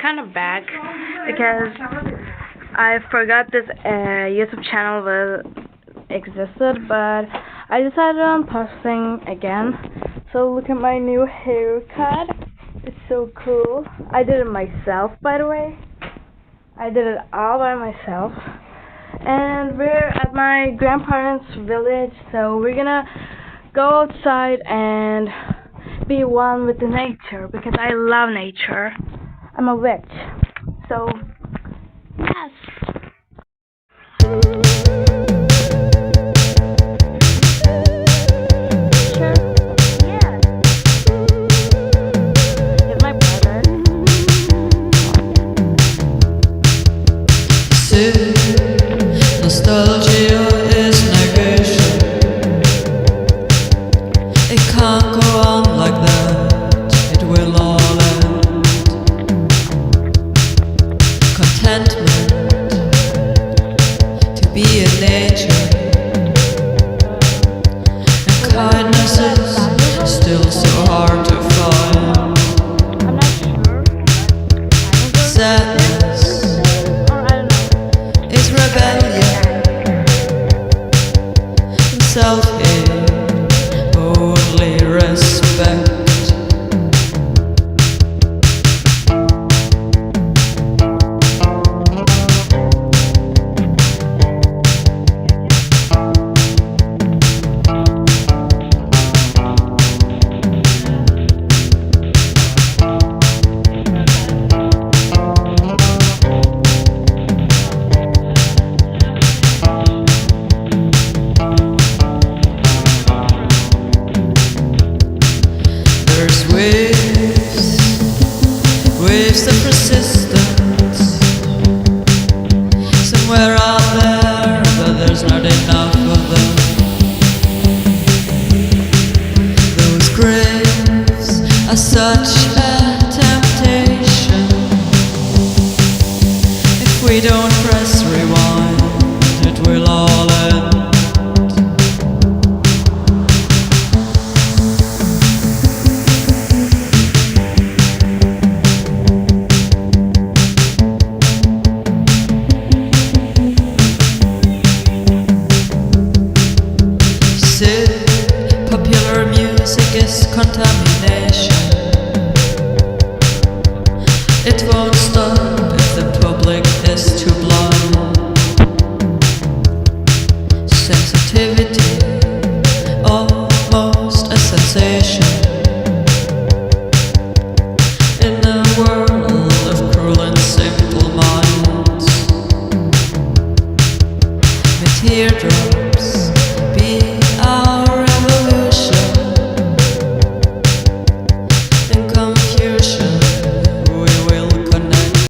kind of back because I forgot this YouTube channel existed, but I decided on posting again. So look at my new haircut. It's so cool. I did it myself, by the way. I did it all by myself. And we're at my grandparents' village, so we're gonna go outside and be one with the nature because I love nature. I'm a witch. So, yes. Nostalgia is negation. It can't go on like that. It will all end. Contentment to be in nature, and kindness is still so hard to find. I'm not sure. Sadness is rebellion. Self-hate, only respect. Waves of resistance somewhere out there, but there's not enough of them. Those graves are such a temptation. If we don't press rewind, it will all end. Popular music is contamination. It